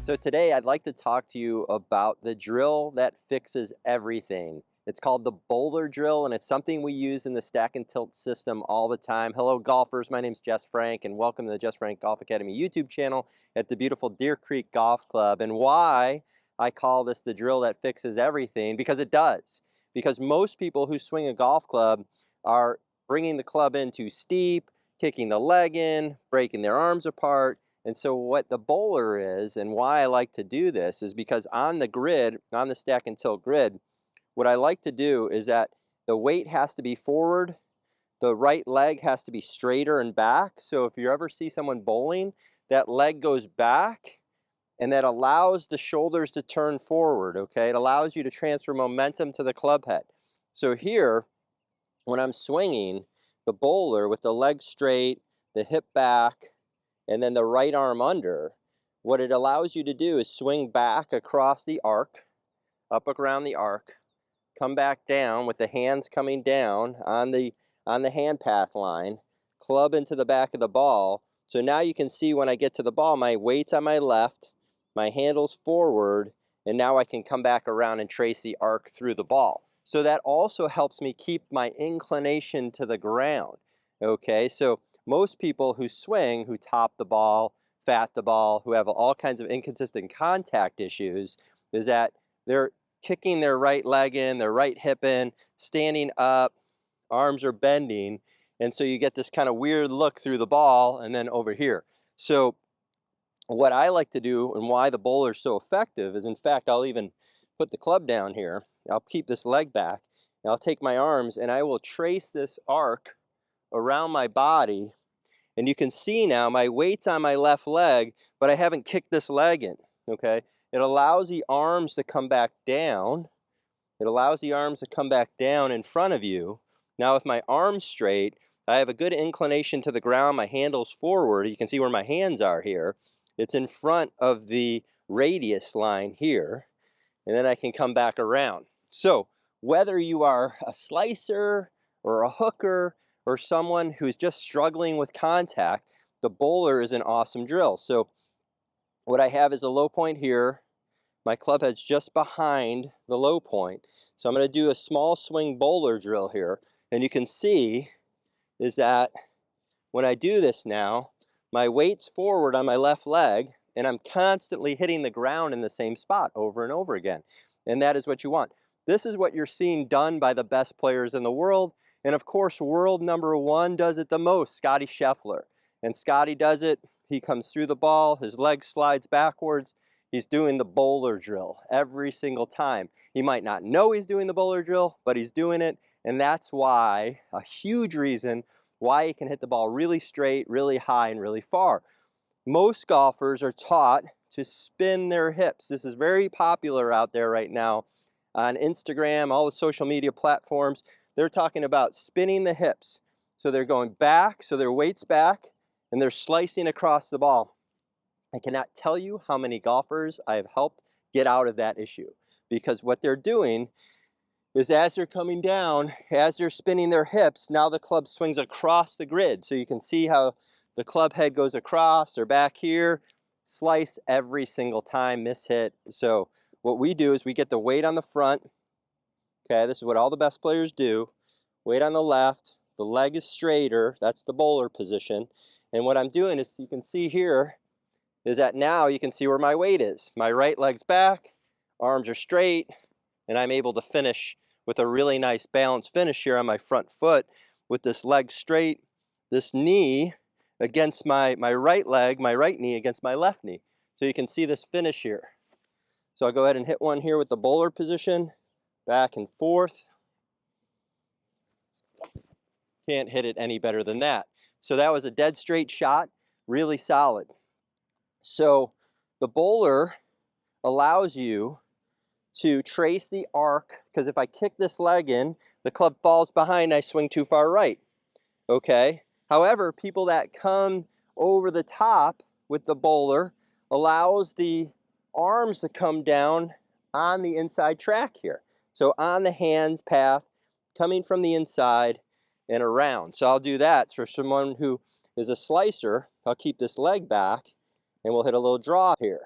So today I'd like to talk to you about the drill that fixes everything. It's called the boulder drill, and it's something we use in the stack and tilt system all the time. Hello golfers, my name's Jess Frank, and welcome to the Jess Frank Golf Academy YouTube channel at the beautiful Deer Creek Golf Club. And why I call this the drill that fixes everything, because it does. Because most people who swing a golf club are bringing the club in too steep, kicking the leg in, breaking their arms apart. And so what the bowler is, and why I like to do this, is because on the grid, on the stack and tilt grid, what I like to do is that the weight has to be forward, the right leg has to be straighter and back. So if you ever see someone bowling, that leg goes back, and that allows the shoulders to turn forward, okay? It allows you to transfer momentum to the club head. So here, when I'm swinging, the bowler with the leg straight, the hip back, and then the right arm under, what it allows you to do is swing back across the arc, up around the arc, come back down with the hands coming down on the hand path line, club into the back of the ball. So now you can see when I get to the ball, my weight's on my left, my handle's forward, and now I can come back around and trace the arc through the ball. So that also helps me keep my inclination to the ground. Okay, so most people who swing, who top the ball, fat the ball, who have all kinds of inconsistent contact issues, is that they're kicking their right leg in, their right hip in, standing up, arms are bending, and so you get this kind of weird look through the ball and then over here. So what I like to do, and why the bowler is so effective, is in fact I'll even put the club down here, I'll keep this leg back, and I'll take my arms and I will trace this arc around my body. And you can see now my weight's on my left leg, but I haven't kicked this leg in, okay? It allows the arms to come back down. It allows the arms to come back down in front of you. Now with my arms straight, I have a good inclination to the ground. My handle's forward. You can see where my hands are here. It's in front of the radius line here. And then I can come back around. So whether you are a slicer or a hooker, or someone who's just struggling with contact, the bowler is an awesome drill. So what I have is a low point here. My club head's just behind the low point. So I'm going to do a small swing bowler drill here. And you can see is that when I do this now, my weight's forward on my left leg, and I'm constantly hitting the ground in the same spot over and over again. And that is what you want. This is what you're seeing done by the best players in the world. And of course, world number one does it the most, Scotty Scheffler. And Scotty does it, he comes through the ball, his leg slides backwards, he's doing the bowler drill every single time. He might not know he's doing the bowler drill, but he's doing it, and that's why, a huge reason, why he can hit the ball really straight, really high, and really far. Most golfers are taught to spin their hips. This is very popular out there right now on Instagram, all the social media platforms. They're talking about spinning the hips. So they're going back, so their weight's back, and they're slicing across the ball. I cannot tell you how many golfers I have helped get out of that issue, because what they're doing is as they're coming down, as they're spinning their hips, now the club swings across the grid. So you can see how the club head goes across, or back here, slice every single time, miss hit. So what we do is we get the weight on the front. Okay, this is what all the best players do. Weight on the left, the leg is straighter, that's the bowler position. And what I'm doing is, you can see here, is that now you can see where my weight is. My right leg's back, arms are straight, and I'm able to finish with a really nice balanced finish here on my front foot with this leg straight, this knee against my right leg, my right knee against my left knee. So you can see this finish here. So I'll go ahead and hit one here with the bowler position. Back and forth. Can't hit it any better than that. So that was a dead straight shot, really solid. So the bowler allows you to trace the arc, because if I kick this leg in, the club falls behind, I swing too far right. Okay? However, people that come over the top with the bowler allows the arms to come down on the inside track here. So on the hands path, coming from the inside and around. So I'll do that. For someone who is a slicer, I'll keep this leg back and we'll hit a little draw here.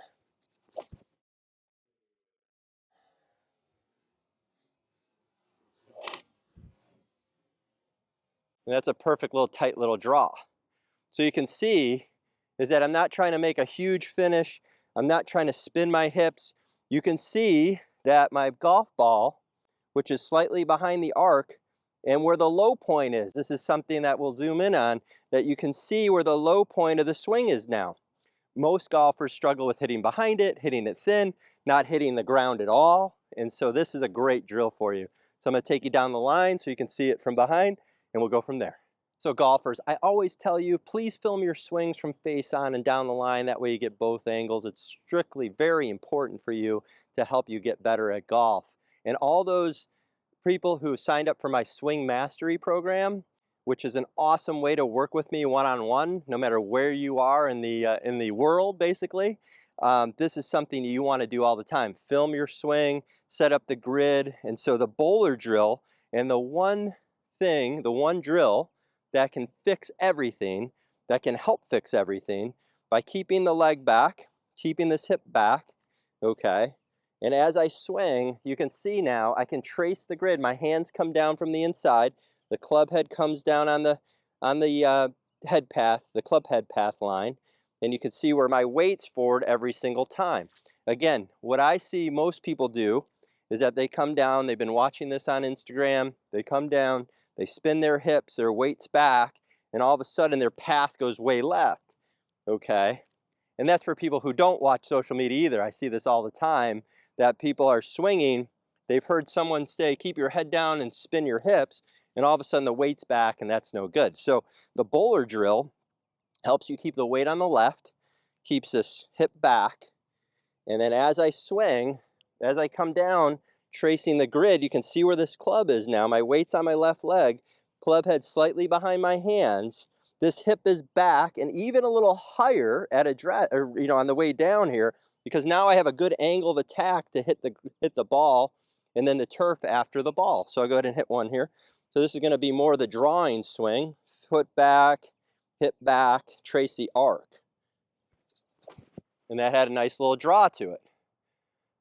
And that's a perfect little tight little draw. So you can see is that I'm not trying to make a huge finish. I'm not trying to spin my hips. You can see that my golf ball, which is slightly behind the arc, and where the low point is. This is something that we'll zoom in on, that you can see where the low point of the swing is now. Most golfers struggle with hitting behind it, hitting it thin, not hitting the ground at all. And so this is a great drill for you. So I'm going to take you down the line so you can see it from behind, and we'll go from there. So golfers, I always tell you, please film your swings from face on and down the line. That way you get both angles. It's strictly very important for you to help you get better at golf. And all those people who signed up for my Swing Mastery program, which is an awesome way to work with me one-on-one, no matter where you are in the world, basically. This is something you want to do all the time. Film your swing, set up the grid, and so the bowler drill, and the one drill that can fix everything, that can help fix everything, by keeping the leg back, keeping this hip back, okay? And as I swing, you can see now I can trace the grid. My hands come down from the inside. The club head comes down on the head path, the club head path line, and you can see where my weight's forward every single time. Again, what I see most people do is that they come down, they've been watching this on Instagram, they come down, they spin their hips, their weight's back, and all of a sudden their path goes way left, okay? And that's for people who don't watch social media either. I see this all the time, that people are swinging, they've heard someone say, keep your head down and spin your hips, and all of a sudden the weight's back, and that's no good. So the bowler drill helps you keep the weight on the left, keeps this hip back, and then as I swing, as I come down, tracing the grid, you can see where this club is now. My weight's on my left leg, club head slightly behind my hands. This hip is back and even a little higher at on the way down here, because now I have a good angle of attack to hit the ball and then the turf after the ball. So I'll go ahead and hit one here. So this is going to be more of the drawing swing. Foot back, hip back, trace the arc. And that had a nice little draw to it.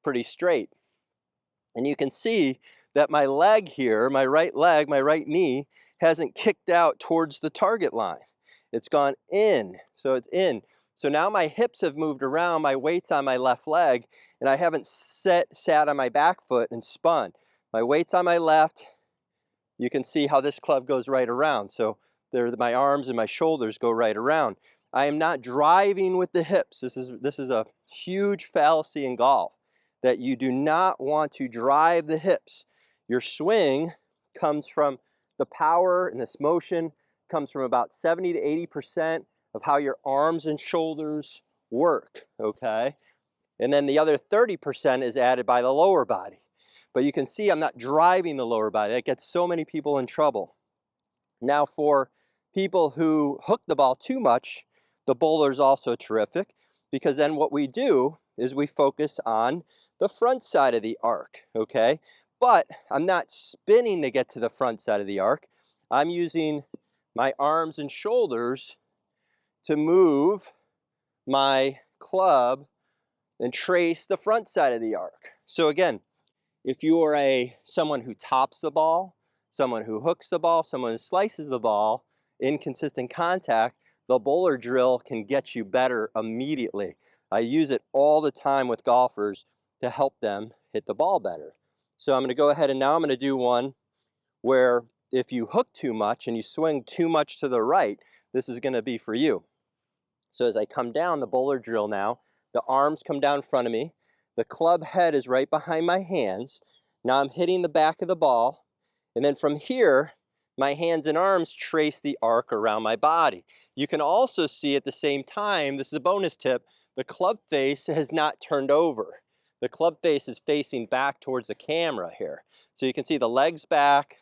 Pretty straight. And you can see that my leg here, my right leg, my right knee, hasn't kicked out towards the target line. It's gone in, so it's in. So now my hips have moved around, my weight's on my left leg, and I haven't sat on my back foot and spun. My weight's on my left. You can see how this club goes right around. So there, my arms and my shoulders go right around. I am not driving with the hips. This is a huge fallacy in golf, that you do not want to drive the hips. Your swing comes from the power, and this motion comes from about 70 to 80% of how your arms and shoulders work, okay? And then the other 30% is added by the lower body. But you can see I'm not driving the lower body. That gets so many people in trouble. Now for people who hook the ball too much, the bowler is also terrific, because then what we do is we focus on the front side of the arc, okay? But I'm not spinning to get to the front side of the arc. I'm using my arms and shoulders to move my club and trace the front side of the arc. So again, if you are someone who tops the ball, someone who hooks the ball, someone who slices the ball, inconsistent contact, the bowler drill can get you better immediately. I use it all the time with golfers to help them hit the ball better. So I'm going to go ahead and now I'm going to do one where if you hook too much and you swing too much to the right, this is going to be for you. So as I come down the bowler drill now, the arms come down in front of me, the club head is right behind my hands. Now I'm hitting the back of the ball, and then from here, my hands and arms trace the arc around my body. You can also see at the same time, this is a bonus tip, the club face has not turned over. The club face is facing back towards the camera here. So you can see the legs back,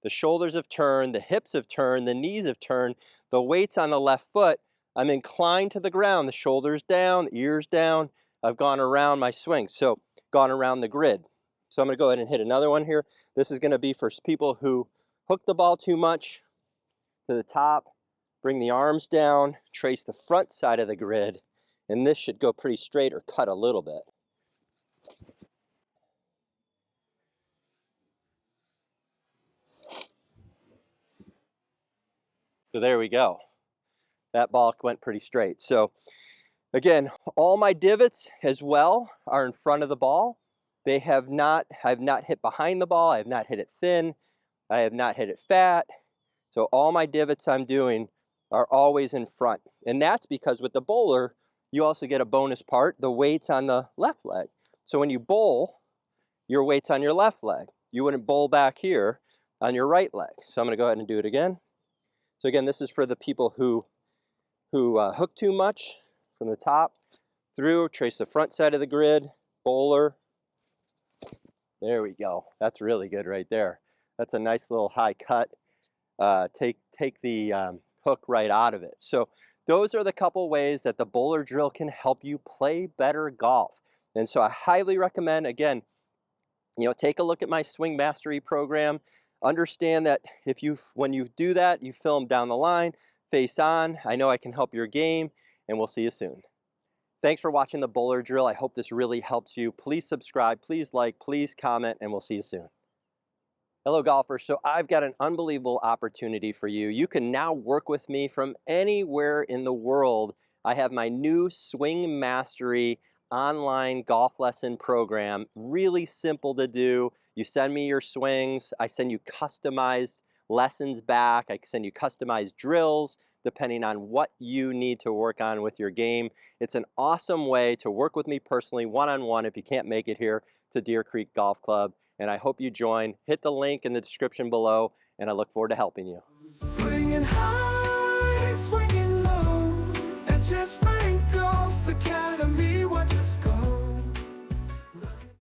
the shoulders have turned, the hips have turned, the knees have turned, the weight's on the left foot. I'm inclined to the ground, the shoulders down, the ears down. I've gone around my swing, so gone around the grid. So I'm going to go ahead and hit another one here. This is going to be for people who hook the ball too much to the top, bring the arms down, trace the front side of the grid, and this should go pretty straight or cut a little bit. So there we go. That ball went pretty straight. So again, all my divots as well are in front of the ball. They have not, I've not hit behind the ball. I have not hit it thin. I have not hit it fat. So all my divots I'm doing are always in front. And that's because with the bowler, you also get a bonus part, the weight's on the left leg. So when you bowl, your weight's on your left leg. You wouldn't bowl back here on your right leg. So I'm gonna go ahead and do it again. So again, this is for the people who hook too much from the top through, trace the front side of the grid, bowler. There we go. That's really good right there. That's a nice little high cut. Take the hook right out of it. So those are the couple ways that the bowler drill can help you play better golf. And so I highly recommend, again, take a look at my swing mastery program. Understand that when you do that, you film down the line, face on. I know I can help your game, and we'll see you soon. Thanks for watching the bowler drill. I hope this really helps you. Please subscribe, please like, please comment, and we'll see you soon. Hello golfers, so I've got an unbelievable opportunity for you. You can now work with me from anywhere in the world. I have my new Swing Mastery online golf lesson program. Really simple to do. You send me your swings, I send you customized lessons back, I send you customized drills depending on what you need to work on with your game. It's an awesome way to work with me personally, one-on-one, if you can't make it here to Deer Creek Golf Club. And I hope you join. Hit the link in the description below, and I look forward to helping you.